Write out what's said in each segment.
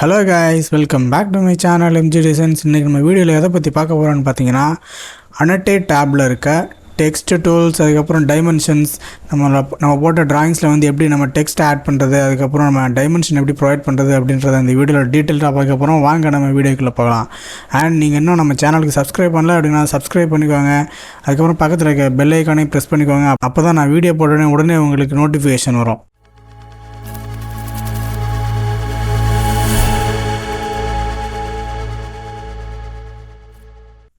Hello guys, welcome back to my channel MG Designs. இன்னைக்கு நம்ம வீடியோல எதை பத்தி பார்க்க போறோம்னு பாத்தீங்கன்னா Annotate tabல இருக்க text tools அதுக்கு அப்புறம் dimensions நம்ம போட்ட drawings-ல வந்து எப்படி நம்ம text add பண்றது அதுக்கு அப்புறம் நம்ம dimension எப்படி provide பண்றது அப்படிங்கறத இந்த வீடியோல டீடைலா பார்க்க போறோம். வாங்க நம்ம வீடியோக்குள்ள போகலாம். and நீங்க இன்னும் நம்ம சேனலுக்கு subscribe பண்ணல அப்படினா subscribe பண்ணிக்கோங்க. அதுக்கு அப்புறம் பக்கத்துல இருக்க bell icon-ஐ press பண்ணிக்கோங்க. அப்பதான் நான் வீடியோ போட்ட உடனே உங்களுக்கு notification வரும்.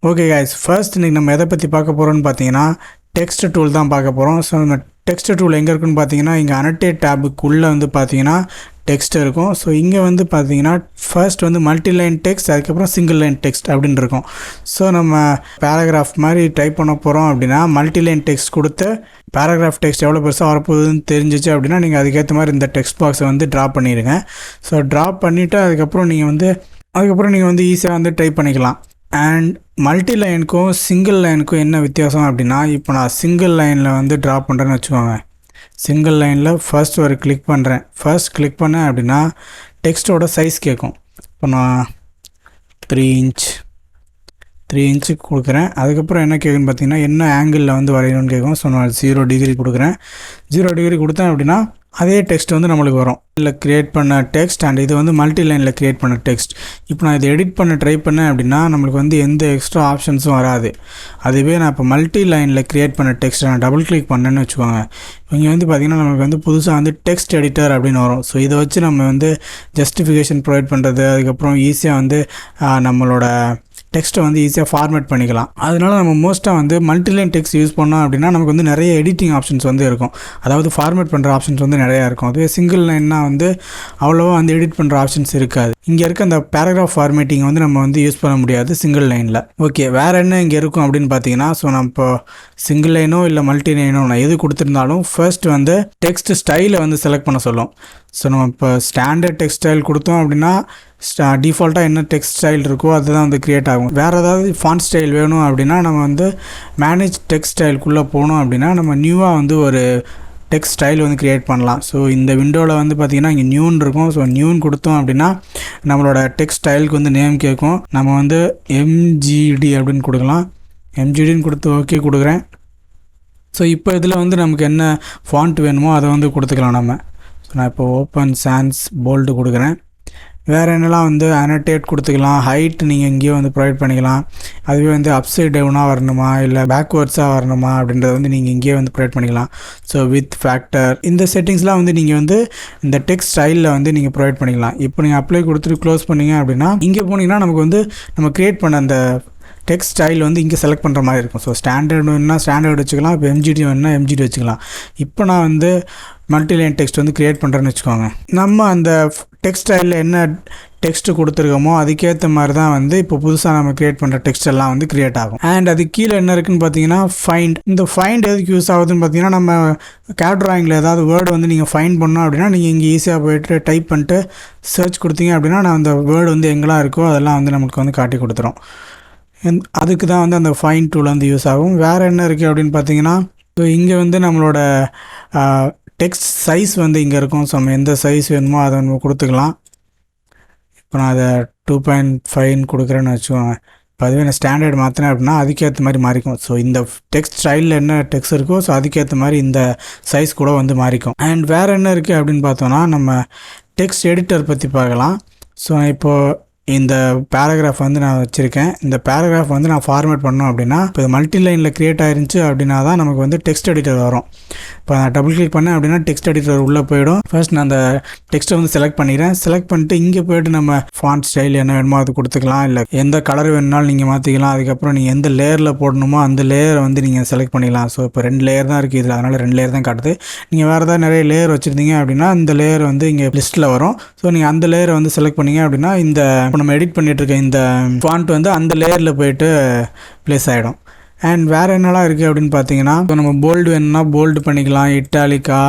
Okay guys, first இன்னைக்கு நம்ம எதை பத்தி பார்க்க போறோம்னு பாத்தீங்கன்னா text tool தான் பார்க்க போறோம். சோ இந்த text tool எங்க இருக்குன்னு பாத்தீங்கன்னா இங்க Annotate tab உள்ள வந்து பாத்தீங்கன்னா text இருக்கும். சோ இங்க வந்து பாத்தீங்கன்னா first வந்து multi line text அதுக்கு அப்புறம் single line text அப்படினு இருக்கும். சோ நம்ம paragraph மாதிரி டைப் பண்ண போறோம் அப்படினா multi line text கொடுத்து paragraph text எவ்வளவு பெருசா வரப்போகுதுன்னு தெரிஞ்சிச்சு அப்படினா நீங்க அதுக்கு ஏத்த மாதிரி இந்த text box வந்து டிரா பண்ணிடுங்க. சோ டிரா பண்ணிட்டு அதுக்கு அப்புறம் நீங்க வந்து ஈஸியா வந்து டைப் பண்ணிக்கலாம். and multi line को single line को என்ன வித்தியாசம் அப்படினா இப்போ நான் single line ல வந்து டிரா பண்றேன்னு வெச்சுக்கோங்க. single line ல first ஒரு கிளிக் பண்றேன். first கிளிக் பண்ணேன் அப்படினா டெக்ஸ்ட் ஓட சைஸ் கேக்கும். இப்போ நான் 3 inch கொடுக்கிறேன். அதுக்கு அப்புறம் என்ன கேக்குன்னு பாத்தீங்கன்னா என்ன ஆங்கிள் ல வந்து வரையணும்னு கேக்கும். சோ நான் 0 டிகிரி கொடுக்கிறேன். 0 டிகிரி கொடுத்தேன் அப்படினா அதே டெக்ஸ்ட் வந்து நமக்கு வரும். இல்ல கிரியேட் பண்ண டெக்ஸ்ட் and இது வந்து மல்டி லைன்ல கிரியேட் பண்ண டெக்ஸ்ட். இப்போ நான் இத எடிட் பண்ண ட்ரை பண்ணேன் அப்படினா நமக்கு வந்து எந்த எக்ஸ்ட்ரா ஆப்ஷன்ஸும் வராது. அதுவே நான் இப்ப மல்டி லைன்ல கிரியேட் பண்ண டெக்ஸ்ட் நான் டபுள் கிளிக் பண்ணேன்னு வெச்சுக்கோங்க. இங்க வந்து பாத்தீங்கன்னா நமக்கு வந்து புதுசா வந்து டெக்ஸ்ட் எடிட்டர் அப்படினு வரும். சோ இத வச்சு நம்ம வந்து ஜஸ்டிஃபிகேஷன் ப்ரொவைட் பண்றது அதுக்கு அப்புறம் ஈஸியா வந்து நம்மளோட டெக்ஸ்ட் வந்து ஈஸியா ஃபார்மேட் பண்ணிக்கலாம். அதனால நம்ம மோஸ்டா வந்து மல்டி லைன் டெக்ஸ்ட் யூஸ் பண்ணோம் அப்படினா நமக்கு வந்து நிறைய எடிட்டிங் ஆப்ஷன்ஸ் வந்து இருக்கும். அதாவது ஃபார்மேட் பண்ற ஆப்ஷன்ஸ் வந்து நிறைய இருக்கும். அதுவே சிங்கிள் லைன்னா வந்து அவ்வளவா வந்து எடிட் பண்ற ஆப்ஷன்ஸ் இருக்காது. இங்க இருக்க அந்த paragraph formatting வந்து நம்ம வந்து யூஸ் பண்ண முடியாது சிங்கிள் லைன்ல. ஓகே, வேற என்ன இங்க இருக்கும் அப்படினு பாத்தீங்கன்னா சோ நம்ம இப்போ சிங்கிள் லைனோ இல்ல மல்டி லைனோ நான் எது கொடுத்திருந்தாலும் ஃபர்ஸ்ட் வந்து டெக்ஸ்ட் ஸ்டைலை வந்து செலக்ட் பண்ண சொல்லும். சோ நம்ம இப்போ ஸ்டாண்டர்ட் டெக்ஸ்ட் ஸ்டைல் கொடுத்தோம் அப்படினா டிஃபால்ட்டா என்ன டெக்ஸ்ட் ஸ்டைல் இருக்கோ அதுதான் வந்து கிரியேட் ஆகும். வேற ஏதாவது ஃபாண்ட் ஸ்டைல் வேணும் அப்படினா நம்ம வந்து மேனேஜ் டெக்ஸ்ட் ஸ்டைல்க்குள்ள போணும் அப்படினா நம்ம நியூவா வந்து ஒரு டெக்ஸ்ட் ஸ்டைல் வந்து கிரியேட் பண்ணலாம். ஸோ இந்த விண்டோவில் வந்து பார்த்தீங்கன்னா இங்கே நியூன்னு இருக்கும். ஸோ நியூன்னு கொடுத்தோம் அப்படின்னா நம்மளோட டெக்ஸ்ட் ஸ்டைலுக்கு வந்து நேம் கேட்கும். நம்ம வந்து MGD அப்படின்னு கொடுக்கலாம். MGDன்னு கொடுத்து ஓகே கொடுக்குறேன். ஸோ இப்போ இதில் வந்து நமக்கு என்ன ஃபாண்ட் வேணுமோ அதை வந்து கொடுத்துக்கலாம் நம்ம. ஸோ நான் இப்போ ஓப்பன் சான்ஸ் போல்டு கொடுக்குறேன். வேறு என்னெல்லாம் வந்து அனோட்டேட் கொடுத்துக்கலாம். ஹைட் நீங்கள் இங்கேயே வந்து ப்ரொவைட் பண்ணிக்கலாம். அதுவே வந்து அப்சைட் டவுனாக வரணுமா இல்லை பேக்வேர்ட்ஸாக வரணுமா அப்படின்றத வந்து நீங்கள் இங்கேயே வந்து ப்ரொவைட் பண்ணிக்கலாம். ஸோ வித் ஃபேக்டர் இந்த செட்டிங்ஸ்லாம் வந்து நீங்கள் வந்து இந்த டெக்ஸ்ட் ஸ்டைலில் வந்து நீங்கள் ப்ரொவைட் பண்ணிக்கலாம். இப்போ நீங்கள் அப்ளை கொடுத்துட்டு க்ளோஸ் பண்ணிங்க அப்படின்னா இங்கே போனீங்கன்னா நமக்கு வந்து நம்ம க்ரியேட் பண்ண அந்த டெக்ஸ்ட் ஸ்டைல் வந்து இங்கே செலக்ட் பண்ணுற மாதிரி இருக்கும். ஸோ ஸ்டாண்டர்ட் வேணுன்னா ஸ்டாண்டர்ட் வச்சுக்கலாம். இப்போ MGD வேணுன்னா MGD வச்சுக்கலாம். இப்போ நான் வந்து மல்டி லைன் டெக்ஸ்ட் வந்து கிரியேட் பண்ணுறேன்னு வச்சுக்கோங்க. நம்ம அந்த டெக்ஸ்ட் ஸ்டைலில் என்ன டெக்ஸ்ட் கொடுத்துருக்கோமோ அதுக்கேற்ற மாதிரி தான் வந்து இப்போ புதுசாக நம்ம கிரியேட் பண்ணுற டெக்ஸ்ட் எல்லாம் வந்து கிரியேட் ஆகும். அண்ட் அது கீழே என்ன இருக்குன்னு பார்த்தீங்கன்னா ஃபைண்ட். இந்த ஃபைண்ட் எதுக்கு யூஸ் ஆகுதுன்னு பார்த்தீங்கன்னா நம்ம கேட் ட்ராயிங்கில் ஏதாவது வேர்டு வந்து நீங்கள் ஃபைண்ட் பண்ணோம் அப்படின்னா நீங்கள் இங்கே ஈஸியாக போய்ட்டு டைப் பண்ணிட்டு சர்ச் கொடுத்தீங்க அப்படின்னா நான் அந்த வேர்டு வந்து எங்கெல்லாம் இருக்கோ அதெல்லாம் வந்து நமக்கு வந்து காட்டி கொடுத்துரும். அதுக்கு தான் வந்து அந்த ஃபைன் டூல் வந்து யூஸ் ஆகும். வேறு என்ன இருக்குது அப்படின்னு பார்த்தீங்கன்னா ஸோ இங்கே வந்து நம்மளோட டெக்ஸ்ட் சைஸ் வந்து இங்கே இருக்கும். ஸோ நம்ம எந்த சைஸ் வேணுமோ அதை நம்ம கொடுத்துக்கலாம். இப்போ நான் அதை 2.5 கொடுக்குறேன்னு வச்சுக்கோங்க. இப்போ அதுவே நான் ஸ்டாண்டர்ட் மாற்றினேன் அப்படின்னா அதுக்கேற்ற மாதிரி மாறிக்கும். ஸோ இந்த டெக்ஸ்ட் ஸ்டைலில் என்ன டெக்ஸ்ட் இருக்கோ ஸோ அதுக்கேற்ற மாதிரி இந்த சைஸ் கூட வந்து மாறிக்கும். அண்ட் வேறு என்ன இருக்குது அப்படின்னு பார்த்தோன்னா நம்ம டெக்ஸ்ட் எடிட்டர் பற்றி பார்க்கலாம். ஸோ இப்போது இந்த பேராகிராஃப் வந்து நான் வச்சுருக்கேன். இந்த பேராகிராஃப் வந்து நான் ஃபார்மேட் பண்ணோம் அப்படின்னா இப்போ மல்டி லைனில் க்ரியேட் ஆயிருந்துச்சு அப்படின்னா தான் நமக்கு வந்து டெக்ஸ்ட் எடிட்டர் வரும். இப்போ நான் டபுள் கிளிக் பண்ணேன் அப்படின்னா டெக்ஸ்ட் எடிட்டர் உள்ளே போயிடும். ஃபர்ஸ்ட் நான் அந்த டெக்ஸ்ட்டை வந்து செலக்ட் பண்ணிடுறேன். செலக்ட் பண்ணிட்டு இங்கே போய்ட்டு நம்ம ஃபாண்ட் ஸ்டைல் என்ன வேணுமோ அது கொடுத்துக்கலாம். இல்லை எந்த கலர் வேணுனாலும் நீங்கள் மாற்றிக்கலாம். அதுக்கப்புறம் நீங்கள் எந்த லேயரில் போடணுமோ அந்த லேயரை வந்து நீங்கள் செலக்ட் பண்ணிக்கலாம். ஸோ இப்போ 2 லேயர் தான் இருக்குது இதில், அதனால் 2 லேயர் தான் காட்டுது. நீங்கள் வேறு ஏதாவது நிறைய லேயர் வச்சுருந்தீங்க அப்படின்னா இந்த லேயர் வந்து இங்கே லிஸ்ட்டில் வரும். ஸோ நீங்கள் அந்த லேயரை வந்து செலக்ட் பண்ணிங்க அப்படின்னா இந்த நம்ம எடிட் பண்ணிட்டு இருக்க இந்த ஃபாண்ட் வந்து அந்த லேயரில் போயிட்டு ப்ளேஸ் ஆகிடும். அண்ட் வேறு என்னெல்லாம் இருக்குது அப்படின்னு பார்த்தீங்கன்னா இப்போ நம்ம போல்டு வேணும்னா போல்டு பண்ணிக்கலாம். இட்டாலிக்கா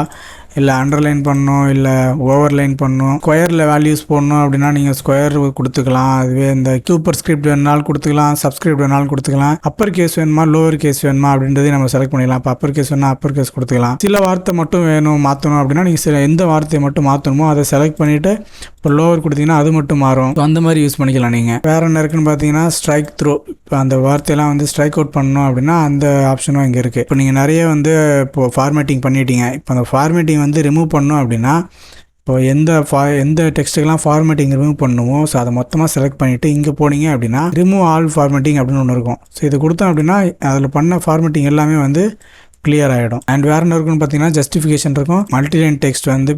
இல்லை அண்டர்லைன் பண்ணணும், இல்லை ஓவர்லைன் பண்ணணும். ஸ்கொயரில் வேல்யூஸ் போடணும் அப்படின்னா நீங்கள் ஸ்கொயர் கொடுத்துக்கலாம். அதுவே இந்த சூப்பர் ஸ்கிரிப்ட் வேணுனாலும் கொடுத்துக்கலாம், சப்ஸ்கிரிப்ட் வேணாலும் கொடுத்துக்கலாம். அப்பர் கேஸ் வேணுமா லோவர் கேஸ் வேணுமா அப்படின்றதையும் நம்ம செலக்ட் பண்ணிக்கலாம். இப்போ அப்பர் கேஸ் வேணா அப்பர் கேஸ் கொடுத்துக்கலாம். சில வார்த்தை மட்டும் வேணும் மாற்றணும் அப்படின்னா நீங்கள் சில எந்த வார்த்தையை மட்டும் மாற்றணுமோ அதை செலக்ட் பண்ணிவிட்டு இப்போ லோவர் கொடுத்தீங்கன்னா அது மட்டும் மாறும். ஸோ அந்த மாதிரி யூஸ் பண்ணிக்கலாம் நீங்கள். வேறு என்ன இருக்குன்னு பார்த்தீங்கன்னா ஸ்ட்ரைக் த்ரோ. இப்போ அந்த வார்த்தையெல்லாம் வந்து ஸ்ட்ரைக் அவுட் பண்ணணும் அப்படின்னா அந்த ஆப்ஷனும் இங்கே இருக்குது. இப்போ நீங்கள் நிறைய வந்து இப்போது ஃபார்மேட்டிங் பண்ணிட்டீங்க. இப்போ அந்த ஃபார்மேட்டிங் வந்து ரிமூவ் பண்ணணும் அப்படின்னா இப்போ எந்த டெக்ஸ்ட்டுக்கெல்லாம் ஃபார்மேட்டிங் ரிமூவ் பண்ணுமோ ஸோ அதை மொத்தமாக செலக்ட் பண்ணிவிட்டு இங்கே போனீங்க அப்படின்னா ரிமூவ் ஆல் ஃபார்மேட்டிங் அப்படின்னு ஒன்று இருக்கும். ஸோ இது கொடுத்தோம் அப்படின்னா அதில் பண்ண ஃபார்மேட்டிங் எல்லாமே வந்து கிளியர் ஆகிடும். அண்ட் வேறு என்ன இருக்குன்னு பார்த்தீங்கன்னா ஜஸ்டிஃபிகேஷன் இருக்கும். மல்டிலைன் டெக்ஸ்ட் வந்து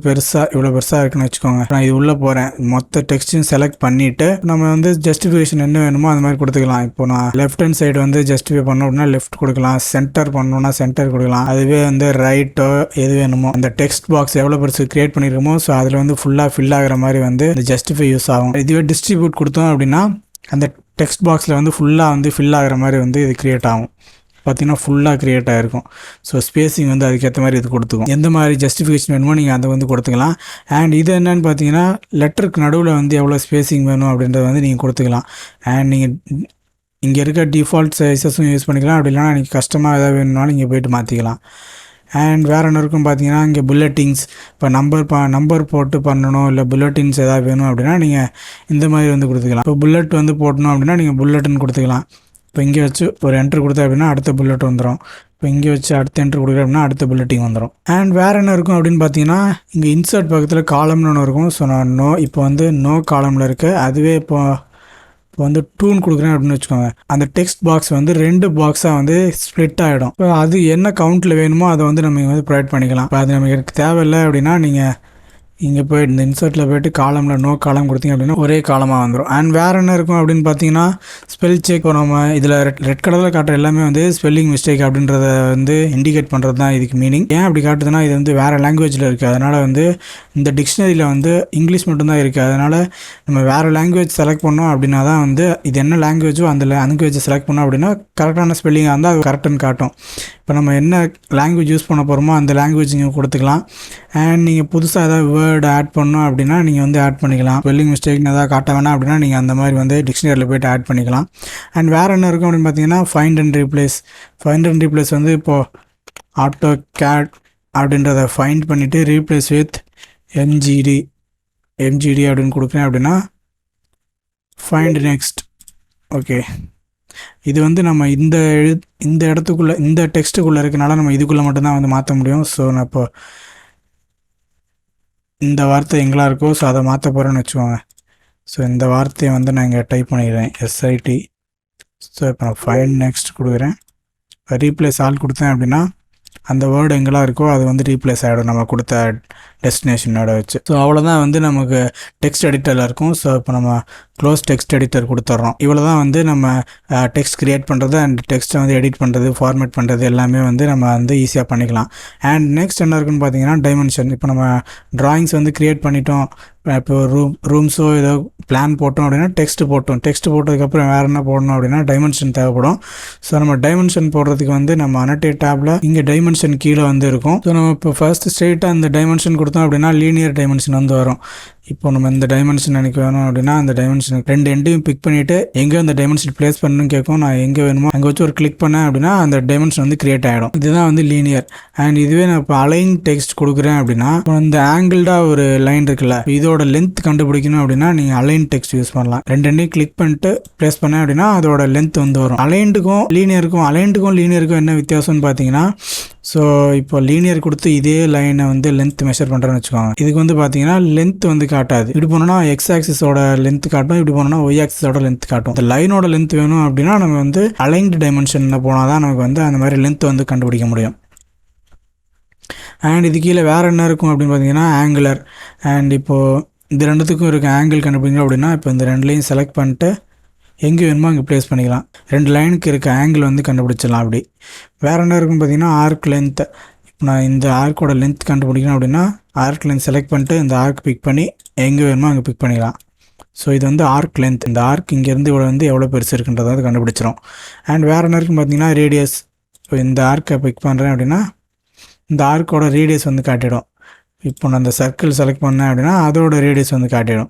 இவ்வளோ பெருசாக இருக்குன்னு வச்சுக்கோங்க. நான் இது உள்ளே போகிறேன், மொத்த டெக்ஸ்ட்டையும் செலக்ட் பண்ணிவிட்டு நம்ம வந்து ஜஸ்டிஃபிகேஷன் என்ன வேணுமோ அந்த மாதிரி கொடுத்துக்கலாம். இப்போ நான் லெஃப்ட் ஹேண்ட் சைடு வந்து ஜஸ்டிஃபை பண்ணோம் அப்படின்னா லெஃப்ட் கொடுக்கலாம், சென்டர் பண்ணணும்னா சென்டர் கொடுக்கலாம். அதுவே வந்து ரைட்டோ எது வேணுமோ அந்த டெக்ஸ்ட் பாக்ஸ் எவ்வளோ பெருசு கிரியேட் பண்ணியிருக்கோமோ ஸோ அதில் வந்து ஃபுல்லாக ஃபில் ஆகிற மாதிரி வந்து இந்த ஜஸ்டிஃபை யூஸ் ஆகும். இதுவே டிஸ்ட்ரிபியூட் கொடுத்தோம் அப்படின்னா அந்த டெக்ஸ்ட் பாக்ஸில் வந்து ஃபுல்லாக வந்து ஃபில் ஆகிற மாதிரி வந்து இது கிரியேட் ஆகும். பார்த்தீங்கன்னா ஃபுல்லாக க்ரியேட் ஆகிருக்கும். ஸோ ஸ்பேஸிங் வந்து அதுக்கேற்ற மாதிரி இது கொடுத்துக்கும். எந்த மாதிரி ஜஸ்டிஃபிகேஷன் வேணுமோ நீங்கள் அதை வந்து கொடுத்துக்கலாம். அண்ட் இது என்னென்னு பார்த்தீங்கன்னா லெட்டருக்கு நடுவில் வந்து எவ்வளோ ஸ்பேஸிங் வேணும் அப்படின்றத வந்து நீங்கள் கொடுத்துக்கலாம். அண்ட் நீங்கள் இங்கே இருக்க டிஃபால்ட் சைஸஸும் யூஸ் பண்ணிக்கலாம். அப்படி இல்லைனா நீங்கள் கஸ்டமாக எதாவது வேணும்னாலும் இங்கே போய்ட்டு மாற்றிக்கலாம். அண்ட் வேறு என்ன இருக்கும் பார்த்தீங்கன்னா இங்கே புல்லட்டின்ஸ். இப்போ நம்பர் போட்டு பண்ணணும், இல்லை புல்லட்டின்ஸ் எதாவது வேணும் அப்படின்னா நீங்கள் இந்த மாதிரி வந்து கொடுத்துக்கலாம். இப்போ புல்லட் வந்து போட்டணும் அப்படின்னா நீங்கள் புல்லட்டுன்னு கொடுத்துக்கலாம். இப்போ இங்கே வச்சு ஒரு என்ட்ரு கொடுத்தா அப்படின்னா அடுத்த புல்லட் வந்துடும். இப்போ இங்கே வச்சு அடுத்த என்ட்ரு கொடுக்குற அப்படின்னா அடுத்த புல்லட்டிங் வந்துடும். அண்ட் வேறு என்ன இருக்கும் அப்படின்னு பார்த்தீங்கன்னா இங்கே இன்சர்ட் பக்கத்தில் காலம்னு ஒன்று இருக்கும். ஸோ நான் இப்போ வந்து நோ காலமில் இருக்குது. அதுவே இப்போ வந்து டூன் கொடுக்குறேன் அப்படின்னு வச்சுக்கோங்க. அந்த டெக்ஸ்ட் பாக்ஸ் வந்து 2 பாக்ஸாக வந்து ஸ்ப்ளிட் ஆகிடும். இப்போ அது என்ன கவுண்ட்டில் வேணுமோ அதை வந்து நம்ம வந்து ப்ரொவைட் பண்ணிக்கலாம். இப்போ அது நமக்கு எனக்கு தேவையில்லை அப்படின்னா நீங்கள் இங்கே போய்ட்டு இந்த இன்சர்ட்டில் போய்ட்டு காலமில் நோ காலம் கொடுத்தீங்க அப்படின்னா ஒரே காலமாக வந்துடும். அண்ட் வேறு என்ன இருக்கும் அப்படின்னு பார்த்தீங்கன்னா ஸ்பெல் செக். நம்ம இதில் ரெட் கலரில் காட்டுற எல்லாமே வந்து ஸ்பெல்லிங் மிஸ்டேக் அப்படின்றத வந்து இண்டிகேட் பண்ணுறது தான் இதுக்கு மீனிங். ஏன் அப்படி காட்டுதுன்னா இது வந்து வேறு லாங்குவேஜில் இருக்குது. அதனால் வந்து இந்த டிக்ஷனரியில் வந்து இங்கிலீஷ் மட்டும்தான் இருக்குது. அதனால் நம்ம வேறு லாங்குவேஜ் செலக்ட் பண்ணோம் அப்படின்னா தான் வந்து இது என்ன லாங்குவேஜோ அந்த லாங்குவேஜை செலக்ட் பண்ணோம் அப்படின்னா கரெக்டான ஸ்பெல்லிங்காக இருந்தால் அது கரெக்டுன்னு காட்டும். இப்போ நம்ம என்ன லாங்குவேஜ் யூஸ் பண்ண போகிறோமோ அந்த லாங்குவேஜ் நீங்கள் கொடுத்துக்கலாம். அண்ட் நீங்கள் புதுசாக ஏதாவது வேர்டு ஆட் பண்ணணும் அப்படின்னா நீங்கள் வந்து ஆட் பண்ணிக்கலாம். ஸ்பெல்லிங் மிஸ்டேக்னு ஏதாவது காட்ட வேணாம் அப்படின்னா நீங்கள் அந்த மாதிரி வந்து டிக்ஷனரியில் போய்ட்டு ஆட் பண்ணிக்கலாம். அண்ட் வேறு என்ன இருக்கும் அப்படின்னு பார்த்தீங்கன்னா ஃபைண்ட் அண்ட் ரீப்ளேஸ் வந்து இப்போது ஆட்டோகேட் அப்படின்றத ஃபைண்ட் பண்ணிவிட்டு ரீப்ளேஸ் வித் எம்ஜிடி அப்படின்னு கொடுக்குறேன் அப்படின்னா ஃபைண்ட் நெக்ஸ்ட். ஓகே, இது வந்து நம்ம இந்த இடத்துக்குள்ளே இந்த டெக்ஸ்ட்டுக்குள்ளே இருக்கனால நம்ம இதுக்குள்ளே மட்டும்தான் வந்து மாற்ற முடியும். ஸோ நான் இப்போ இந்த வார்த்தை எங்கெல்லாம் இருக்கோ ஸோ அதை மாற்ற போகிறேன்னு வச்சுக்கோங்க. ஸோ இந்த வார்த்தையை வந்து நான் இங்கே டைப் பண்ணிடுறேன் SIT. ஸோ இப்போ நான் ஃபைண்ட் நெக்ஸ்ட் கொடுக்குறேன். இப்போ ரீப்ளேஸ் ஆல் கொடுத்தேன் அப்படின்னா அந்த வேர்டு எங்கெல்லாம் இருக்கோ அது வந்து ரீப்ளேஸ் ஆகிடும் நம்ம கொடுத்த டெஸ்டினேஷனோட வச்சு. ஸோ அவ்வளோதான் வந்து நமக்கு டெக்ஸ்ட் எடிட்டரில் இருக்கும். ஸோ இப்போ நம்ம க்ளோஸ் டெக்ஸ்ட் எடிட்டர் கொடுத்துட்றோம். இவ்வளோ தான் வந்து நம்ம டெக்ஸ்ட் க்ரியேட் பண்ணுறது அண்ட் டெக்ஸ்ட்டை வந்து எடிட் பண்ணுறது, ஃபார்மேட் பண்ணுறது எல்லாமே வந்து நம்ம வந்து ஈஸியாக பண்ணிக்கலாம். அண்ட் நெக்ஸ்ட் என்ன இருக்குன்னு பார்த்தீங்கன்னா டைமென்ஷன். இப்போ நம்ம ட்ராயிங்ஸ் வந்து க்ரியேட் பண்ணிட்டோம். இப்போ ரூம்ஸோ ஏதோ பிளான் போட்டோம் அப்படின்னா டெக்ஸ்ட் போட்டதுக்கப்புறம் வேறு என்ன போடணும் அப்படின்னா டைமென்ஷன் தேவைப்படும். ஸோ நம்ம டைமென்ஷன் போடுறதுக்கு வந்து நம்ம Annotate டேப்பில் இங்கே டைமென்ஷன் கீழே வந்து இருக்கும். ஸோ நம்ம இப்போ ஃபர்ஸ்ட் ஸ்ட்ரெயிட்டாக அந்த டைமென்ஷன் கொடுத்தோம் அப்படின்னா லீனியர் டைமென்ஷன் வந்து வரும். இப்போ நம்ம இந்த டைமென்ஷன் எனக்கு வேணும் அப்படின்னா அந்த டைமென்ஷன் 2 எண்டையும் பிக் பண்ணிவிட்டு எங்கே அந்த டைமென்ஷன் ப்ளேஸ் பண்ணணும்னு கேட்கும். நான் எங்கே வேணுமோ அங்கே வச்சு ஒரு கிளிக் பண்ணேன் அப்படின்னா அந்த டைமென்ஷன் வந்து கிரியேட் ஆகிடும். இதுதான் வந்து லீனியர். அண்ட் இதுவே நான் இப்போ அலைன் டெக்ஸ்ட் கொடுக்குறேன் அப்படின்னா இந்த ஆங்கிள்டாக ஒரு லைன் இருக்குல்ல, இதோட லென்த் கண்டுபிடிக்கணும் அப்படின்னா நீங்கள் அலைன் டெக்ஸ்ட் யூஸ் பண்ணலாம். 2 எண்டையும் கிளிக் பண்ணிட்டு ப்ளேஸ் பண்ணேன் அப்படின்னா அதோட லென்த் வந்து வரும். அலைன்டுக்கும் லீனியருக்கும் என்ன வித்தியாசம்னு பார்த்தீங்கன்னா ஸோ இப்போ லீனியர் கொடுத்து இதே லைனை வந்து லென்த் மெஷர் பண்ணுறேன்னு வச்சுக்கோங்க. இதுக்கு வந்து பார்த்தீங்கன்னா லென்த் வந்து காட்டாது. இப்படி போனோம்னா எக்ஸ் ஆக்சிஸோட லென்த் காட்டும், இப்படி போனோம்னா ஒய் ஆக்சிஸோட லென்த் காட்டும். இந்த லைனோட லென்த் வேணும் அப்படின்னா நம்ம வந்து அலைன்டு டைமென்ஷனில் போனால் தான் நமக்கு வந்து அந்த மாதிரி லென்த் வந்து கண்டுபிடிக்க முடியும். அண்ட் இது கீழே வேறு என்ன இருக்கும் அப்படின்னு பார்த்தீங்கன்னா ஆங்குலர். அண்ட் இப்போது இந்த ரெண்டுத்துக்கும் இருக்க ஆங்கிள் கண்டுபிடிக்கணும் அப்படின்னா இப்போ இந்த 2லையும் செலக்ட் பண்ணிட்டு எங்கே வேணுமோ அங்கே ப்ளேஸ் பண்ணிக்கலாம். 2 லைனுக்கு இருக்க ஆங்கிள் வந்து கண்டுபிடிச்சிடலாம். அப்படி வேறு என்ன இருக்குன்னு பார்த்தீங்கன்னா ஆர்க் லென்த். இப்போ நான் இந்த ஆர்க்கோட லென்த் கண்டுபிடிக்கணும் அப்படின்னா ஆர்க் லென்த் செலக்ட் பண்ணிட்டு இந்த ஆர்க் பிக் பண்ணி எங்கே வேணுமோ அங்கே பிக் பண்ணிக்கலாம். ஸோ இது வந்து ஆர்க் லென்த். இந்த ஆர்க் இங்கேருந்து இவ்வளோ வந்து எவ்வளோ பெருசு இருக்குன்றதை வந்து கண்டுபிடிச்சிடும். அண்ட் வேறு என்ன இருக்குன்னு பார்த்தீங்கன்னா ரேடியஸ். இப்போ இந்த ஆர்க்கை பிக் பண்ணுறேன் அப்படின்னா இந்த ஆர்க்கோட ரேடியஸ் வந்து காட்டிடும். இப்போ நான் அந்த சர்க்கிள் செலக்ட் பண்ணேன் அப்படின்னா அதோட ரேடியஸ் வந்து காட்டிடும்.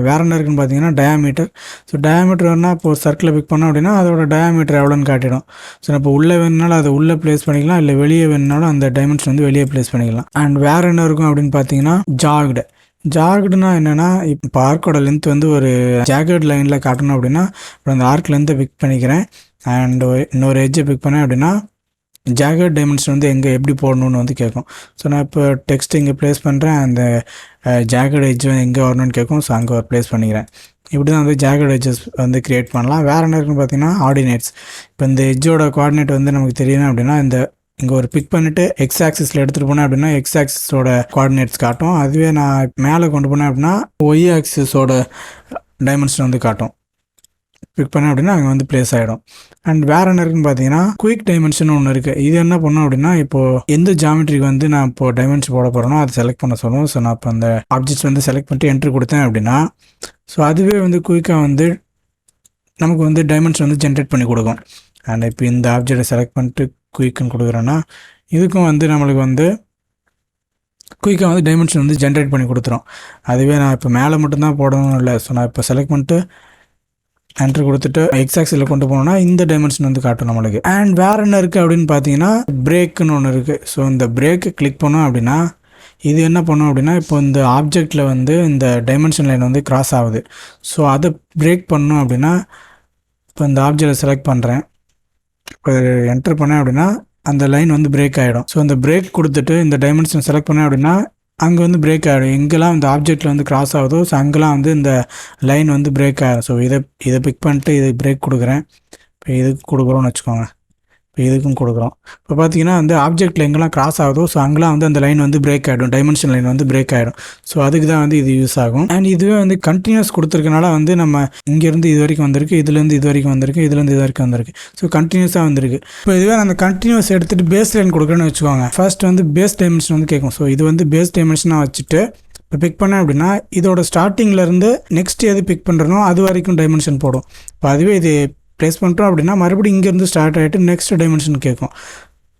வேறு என்ன இருக்குன்னு பார்த்தீங்கன்னா டயாமீட்டர். ஸோ டயாமீட்டர்னால் இப்போ ஒரு சர்க்கிளை பிக் பண்ணோம் அப்படின்னா அதோட டயாமீட்டர் எவ்வளோன்னு காட்டிடும். ஸோ இப்போ உள்ளே வேணுனாலும் அதை உள்ளே ப்ளேஸ் பண்ணிக்கலாம், இல்லை வெளியே வேணுனாலும் அந்த டைமென்ஷன் வந்து வெளியே ப்ளேஸ் பண்ணிக்கலாம். அண்ட் வேறு என்ன இருக்கும் அப்படின்னு பார்த்தீங்கன்னா ஜாக்டுனா என்னென்னா, இப்போ ஆர்க்கோட லென்த் வந்து ஒரு ஜாக்கெட் லைனில் காட்டணும் அப்படின்னா இப்போ அந்த ஆர்க் லென்த்தை பிக் பண்ணிக்கிறேன். அண்ட் இன்னொரு எட்ஜை பிக் பண்ணேன் அப்படின்னா ஜாக்கெட் டைமென்ஷன் வந்து எங்கே எப்படி போடணுன்னு வந்து கேட்கும். ஸோ நான் இப்போ டெக்ஸ்ட் இங்கே ப்ளேஸ் பண்ணுறேன், அந்த ஜாக்கெட் எட்ஜ் வந்து எங்கே வரணும்னு கேட்கும். ஸோ அங்கே ப்ளேஸ் பண்ணிக்கிறேன். இப்படி தான் வந்து ஜாக்கெட் எட்ஜஸ் வந்து க்ரியேட் பண்ணலாம். வேறு என்ன இருக்குன்னு பார்த்தீங்கன்னா ஆர்டினேட்ஸ். இப்போ இந்த எட்ஜோட கோஆர்டினேட் வந்து நமக்கு தெரியணும் அப்படின்னா இந்த இங்கே ஒரு பிக் பண்ணிவிட்டு எக்ஸ் ஆக்சிஸில் எடுத்துகிட்டு போனேன் அப்படின்னா எக்ஸ் ஆக்சிஸோட கோஆர்டினேட்ஸ் காட்டும். அதுவே நான் மேலே கொண்டு போனேன் அப்படின்னா ஒய் ஆக்சிஸோட டைமென்ஷன் வந்து காட்டும். பிக் பண்ணேன் அப்படின்னா அங்கே வந்து ப்ளேஸ் ஆகிடும். அண்ட் வேறு என்ன இருக்குன்னு பார்த்தீங்கன்னா குயிக் டைமென்ஷன் ஒன்று இருக்குது. இது என்ன பண்ணோம் அப்படின்னா இப்போது எந்த ஜாமெட்ரிக்கு வந்து நான் இப்போது டைமென்ஷன் போட போகிறேனோ அதை செலக்ட் பண்ண சொல்லுவோம். ஸோ நான் இப்போ அந்த ஆப்ஜெக்ட்ஸ் வந்து செலக்ட் பண்ணிட்டு என்ட்ரி கொடுத்தேன் அப்படின்னா ஸோ அதுவே வந்து குயிக்காக வந்து நமக்கு வந்து டைமென்ஷன் வந்து ஜென்ரேட் பண்ணி கொடுக்கும். அண்ட் இப்போ இந்த ஆப்ஜெக்டை செலக்ட் பண்ணிட்டு குயிக்குன்னு கொடுக்குறேன்னா இதுக்கும் வந்து நம்மளுக்கு வந்து குயிக்காக வந்து டைமென்ஷன் வந்து ஜென்ரேட் பண்ணி கொடுத்துரும். அதுவே நான் இப்போ மேலே மட்டும்தான் போடணும் இல்லை. ஸோ நான் இப்போ செலக்ட் பண்ணிட்டு என்ட்ரு கொடுத்துட்டு எக்ஸ் ஆக்சிஸில் கொண்டு போனோம்னா இந்த டைமென்ஷன் வந்து காட்டும் நம்மளுக்கு. அண்ட் வேறு என்ன இருக்குது அப்படின்னு பார்த்தீங்கன்னா பிரேக்குன்னு ஒன்று இருக்குது. ஸோ இந்த பிரேக்கு கிளிக் பண்ணோம் அப்படின்னா இது என்ன பண்ணும் அப்படின்னா இப்போ இந்த ஆப்ஜெக்டில் வந்து இந்த டைமென்ஷன் லைன் வந்து கிராஸ் ஆகுது. ஸோ அதை பிரேக் பண்ணணும் அப்படின்னா இப்போ இந்த ஆப்ஜெக்டை செலக்ட் பண்ணுறேன், இப்போ என்ட்ரு பண்ணேன் அப்படின்னா அந்த லைன் வந்து பிரேக் ஆகிடும். ஸோ அந்த பிரேக் கொடுத்துட்டு இந்த டைமென்ஷன் செலக்ட் பண்ணேன் அப்படின்னா அங்கே வந்து பிரேக் ஆகிடும். எங்கெல்லாம் இந்த ஆப்ஜெக்டில் வந்து கிராஸ் ஆகுதோ ஸோ அங்கெல்லாம் வந்து இந்த லைன் வந்து பிரேக் ஆகிடும். ஸோ இதை பிக் பண்ணிட்டு இதை பிரேக் கொடுக்குறேன். இப்போ இதுக்கு கொடுக்குறோன்னு வச்சுக்கோங்க, இப்போ இதுக்கும் கொடுக்குறோம். இப்போ பார்த்தீங்கன்னா வந்து ஆப்ஜெக்டில் எங்கெல்லாம் கிராஸ் ஆகுதோ ஸோ அங்கெல்லாம் வந்து அந்த லைன் வந்து பிரேக் ஆகிடும், டைமென்ஷன் லைன் வந்து பிரேக் ஆகிடும். ஸோ அதுக்கு தான் வந்து இது யூஸ் ஆகும். அண்ட் இதுவே வந்து கண்டினியூஸ் கொடுத்துருக்கனால வந்து நம்ம இங்கேருந்து இது வரைக்கும் வந்திருக்கு, இதுலேருந்து இது வரைக்கும் வந்திருக்கு, இதுலேருந்து இது வரைக்கும் வந்திருக்கு. ஸோ கண்டினியூஸாக வந்திருக்கு. இப்போ இதுவே அந்த கண்டினியூஸ் எடுத்துகிட்டு பேஸ் லைன் கொடுக்குறேன்னு வச்சுக்கோங்க. ஃபர்ஸ்ட் வந்து பேஸ் டைமென்ஷன் வந்து கேட்கும். ஸோ இது வந்து பேஸ் டைமென்ஷனாக வச்சுட்டு இப்போ பிக் பண்ணேன் அப்படின்னா இதோட ஸ்டார்டிங்லேருந்து நெக்ஸ்ட் எது பிக் பண்ணுறனோ அது வரைக்கும் டைமென்ஷன் போடும். இப்போ அதுவே இது ப்ளேஸ் பண்ணிட்டோம் அப்படின்னா மறுபடியும் இங்கேருந்து ஸ்டார்ட் ஆகிட்டு நெக்ஸ்ட் டைமென்ஷன் கேட்கும்.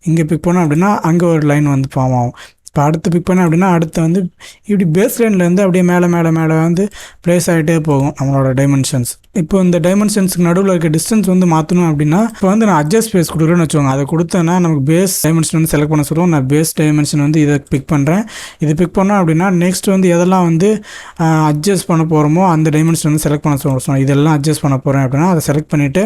இங்கே பிக் பண்ணோம் அப்படின்னா அங்கே ஒரு லைன் வந்து ஃபார்ம் ஆகும். இப்போ அடுத்து பிக் பண்ணேன் அப்படின்னா அடுத்து வந்து இப்படி பேஸ் லைன்லேருந்து அப்படியே மேலே வந்து ப்ளேஸ் ஆகிட்டே போகும் நம்மளோட டைமென்ஷன்ஸ். இப்போ இந்த டைமென்ஷன்ஸுக்கு நடுவில் இருக்க டிஸ்டன்ஸ் வந்து மாற்றணும் அப்படின்னா இப்போ வந்து நான் அட்ஜஸ்ட் ஸ்பேஸ் கொடுக்குறேன்னு வச்சுக்கோங்க. அதை கொடுத்தேன்னா நமக்கு பேஸ் டைமென்ஷன் வந்து செலக்ட் பண்ண சொல்லுவோம். நான் பேஸ் டைமென்ஷன் வந்து இதை பிக் பண்ணுறேன். இது பிக் பண்ணோம் அப்படின்னா நெக்ஸ்ட் வந்து எதெல்லாம் வந்து அட்ஜஸ்ட் பண்ண போகிறோமோ அந்த டைமென்ஷன் வந்து செலக்ட் பண்ண சொல்லுவோம். இதெல்லாம் அட்ஜஸ்ட் பண்ண போகிறேன் அப்படின்னா அதை செலக்ட் பண்ணிவிட்டு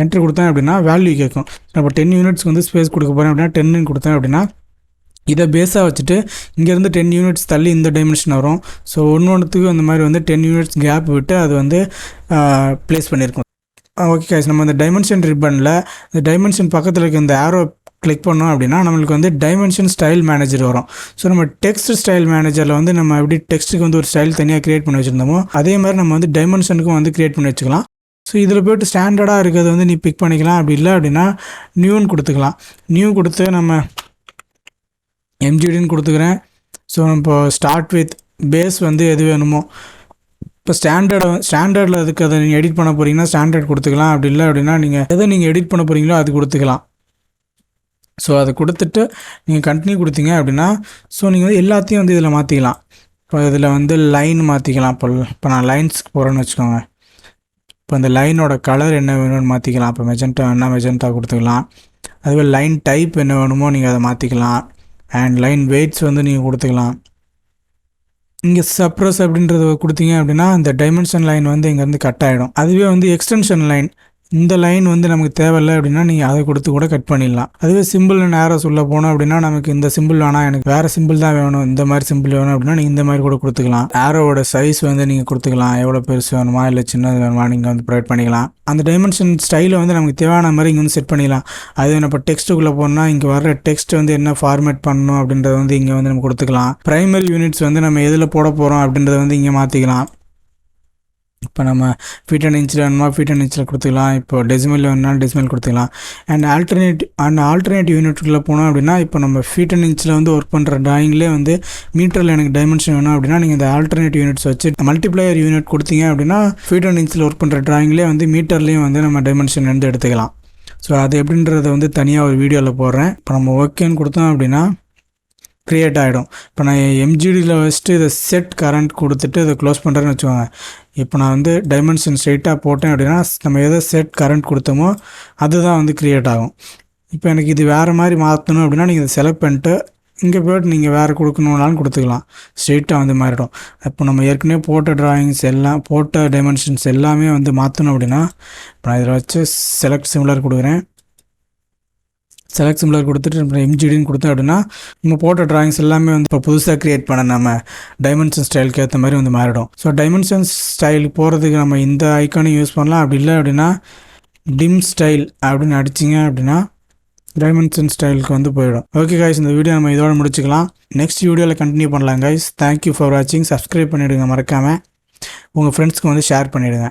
என்ட்ரி கொடுத்தேன் அப்படின்னா வேல்யூ கேட்கும். இப்போ 10 யூனிட்ஸ்க்கு வந்து ஸ்பேஸ் கொடுக்க போகிறேன் அப்படின்னா 10 கொடுத்தேன் அப்படின்னா இதை பேஸாக வச்சுட்டு இங்கேருந்து 10 யூனிட்ஸ் தள்ளி இந்த டைமென்ஷன் வரும். ஸோ ஒன்றுத்துக்கு அந்த மாதிரி வந்து 10 யூனிட்ஸ் கேப் விட்டு அது வந்து ப்ளேஸ் பண்ணியிருக்கோம். ஓகே கைஸ், நம்ம இந்த டைமென்ஷன் ரிப்பனில் இந்த டைமென்ஷன் பக்கத்தில் இருக்க இந்த ஆரோ கிளிக் பண்ணோம் அப்படின்னா நம்மளுக்கு வந்து டைமென்ஷன் ஸ்டைல் மேனேஜர் வரும். ஸோ நம்ம டெக்ஸ்ட் ஸ்டைல் மேனேஜரில் வந்து நம்ம எப்படி டெக்ஸ்ட்டுக்கு வந்து ஒரு ஸ்டைல் தனியாக க்ரியேட் பண்ணி வச்சுருந்தோமோ அதே மாதிரி நம்ம வந்து டைமென்ஷனுக்கும் வந்து க்ரியேட் பண்ணி வச்சுக்கலாம். ஸோ இதில் போய்ட்டு ஸ்டாண்டர்டாக இருக்கிறது வந்து நீ பிக் பண்ணிக்கலாம். அப்படி இல்லை அப்படின்னா நியூன்னு கொடுத்துக்கலாம். நியூ கொடுத்து நம்ம எம்ஜிடின்னு கொடுத்துக்கிறேன். ஸோ இப்போ ஸ்டார்ட் வித் பேஸ் வந்து எது வேணுமோ இப்போ ஸ்டாண்டர்டில் அதுக்கு அதை நீங்கள் எடிட் பண்ண போகிறீங்கன்னா ஸ்டாண்டர்ட் கொடுத்துக்கலாம். அப்படி இல்லை அப்படின்னா நீங்கள் எதை நீங்கள் எடிட் பண்ண போகிறீங்களோ அது கொடுத்துக்கலாம். ஸோ அதை கொடுத்துட்டு நீங்கள் கண்டினியூ கொடுத்தீங்க அப்படின்னா ஸோ நீங்கள் வந்து எல்லாத்தையும் வந்து இதில் மாற்றிக்கலாம். இப்போ இதில் வந்து லைன் மாற்றிக்கலாம். இப்போ நான் லைன்ஸ்க்கு போகிறேன்னு வச்சுக்கோங்க. இப்போ இந்த லைனோட கலர் என்ன வேணும்னு மாற்றிக்கலாம். இப்போ மெஜெண்டா வேணால் மெஜெண்டா கொடுத்துக்கலாம். அதுவே லைன் டைப் என்ன வேணுமோ நீங்கள் அதை மாற்றிக்கலாம். அண்ட் லைன் வெயிட்ஸ் வந்து நீங்கள் கொடுத்துக்கலாம். இங்கே சப்ரஸ் அப்படின்றத கொடுத்தீங்க அப்படின்னா இந்த டைமென்ஷன் லைன் வந்து இங்கேருந்து கட் ஆகிடும். அதுவே வந்து எக்ஸ்டென்ஷன் லைன் இந்த லைன் வந்து நமக்கு தேவையில்லை அப்படின்னா நீங்கள் அதை கொடுத்து கூட கட் பண்ணிடலாம். அதுவே சிம்பிள் அண்ட் ஆரோஸ் உள்ள போனோம் அப்படின்னா நமக்கு இந்த சிம்பிள் வேணாம், எனக்கு வேறு சிம்பிள் தான் வேணும், இந்த மாதிரி சிம்பிள் வேணும் அப்படின்னா நீங்கள் இந்த மாதிரி கூட கொடுத்துக்கலாம். ஆரோவோட சைஸ் வந்து நீங்கள் கொடுத்துக்கலாம், எவ்வளோ பெருசு வேணுமா இல்லை சின்னது வேணுமா நீங்கள் வந்து ப்ரொவைட் பண்ணிக்கலாம். அந்த டைமென்ஷன் ஸ்டைலை வந்து நமக்கு தேவையான மாதிரி இங்கே வந்து செட் பண்ணிக்கலாம். அது நம்ம டெக்ஸ்ட்டுக்குள்ளே போனால் இங்கே வர டெக்ஸ்ட் வந்து என்ன ஃபார்மேட் பண்ணணும் அப்படின்றத வந்து இங்கே வந்து நம்ம கொடுத்துக்கலாம். ப்ரைமரி யூனிட்ஸ் வந்து நம்ம எதில் போட போகிறோம் அப்படின்றத வந்து இங்கே மாற்றிக்கலாம். இப்போ நம்ம ஃபீட் அண்ட் இன்ச்சில் வேணுமா ஃபீட் அண்ட் இன்ச்சில் கொடுத்துக்கலாம். இப்போ டெசிமல் வேணும்னாலும் டெசிமல் கொடுத்துக்கலாம். அண்ட் ஆல்டர்னேட் யூனிட்டுக்குள்ளே போனோம் அப்படின்னா இப்போ நம்ம ஃபீட் அண்ட் இன்ச்சில் வந்து ஒர்க் பண்ணுற ட்ராயிங்லேயே வந்து மீட்டரில் எனக்கு டைமென்ஷன் வேணும் அப்படின்னா நீங்கள் இந்த ஆல்டர்னேட் யூனிட்ஸ் வச்சு மல்டிப்ளையர் யூனிட் கொடுத்தீங்க அப்படின்னா ஃபீட் அண்ட் இன்ச்சில் ஒர்க் பண்ணுற ட்ராயிங்லேயே வந்து மீட்டர்லேயும் வந்து நம்ம டைமென்ஷன் வந்து எடுத்துக்கலாம். ஸோ அது எப்படின்றத வந்து தனியாக ஒரு வீடியோவில் போடுறேன். இப்போ நம்ம ஓகேன்னு கொடுத்தோம் அப்படின்னா க்ரியேட் ஆகிடும். இப்போ நான் எம்ஜிடியில் வச்சுட்டு இதை செட் கரண்ட் கொடுத்துட்டு இதை க்ளோஸ் பண்ணுறேன்னு வச்சுக்கோங்க. இப்போ நான் வந்து டைமென்ஷன் ஸ்ட்ரைட்டாக போட்டேன் அப்படின்னா நம்ம எதை செட் கரண்ட் கொடுத்தோமோ அதுதான் வந்து க்ரியேட் ஆகும். இப்போ எனக்கு இது வேறு மாதிரி மாற்றணும் அப்படின்னா நீங்கள் இதை செலக்ட் பண்ணிட்டு இங்கே போய்ட்டு நீங்கள் வேறு கொடுக்கணுன்னாலும் கொடுத்துக்கலாம். ஸ்ட்ரெயிட்டாக வந்து மாறிடும். இப்போ நம்ம ஏற்கனவே போட்ட ட்ராயிங்ஸ் எல்லாம் போட்ட டைமென்ஷன்ஸ் எல்லாமே வந்து மாற்றணும் அப்படின்னா இப்போ நான் இதில் வச்சு செலக்ட் சிமிலர் கொடுக்குறேன். செலக்ட் சிமிலர் கொடுத்துட்டு நம்ம எம்ஜிடின்னு கொடுத்தோம் அப்படின்னா நம்ம போட்ட ட்ராயிங்ஸ் எல்லாமே வந்து இப்போ புதுசாக க்ரியேட் பண்ண நம்ம டைமென்ஷன் ஸ்டைலுக்கு ஏற்ற மாதிரி வந்து மாறிடும். ஸோ டைமென்ஷன் ஸ்டைலுக்கு போகிறதுக்கு நம்ம இந்த ஐக்கானையும் யூஸ் பண்ணலாம். அப்படி இல்லை அப்படின்னா டிம் ஸ்டைல் அப்படின்னு அடிச்சிங்க அப்படின்னா டைமென்ஷன் ஸ்டைலுக்கு வந்து போயிடும். ஓகே கைஸ், இந்த வீடியோ நம்ம இதோட முடிச்சுக்கலாம். நெக்ஸ்ட் வீடியோவில் கண்டினியூ பண்ணலாம் கைஸ். தேங்க்யூ ஃபார் வாட்சிங். சப்ஸ்கிரைப் பண்ணிவிடுங்க மறக்காமல். உங்கள் ஃப்ரெண்ட்ஸ்க்கு வந்து ஷேர் பண்ணிவிடுங்க.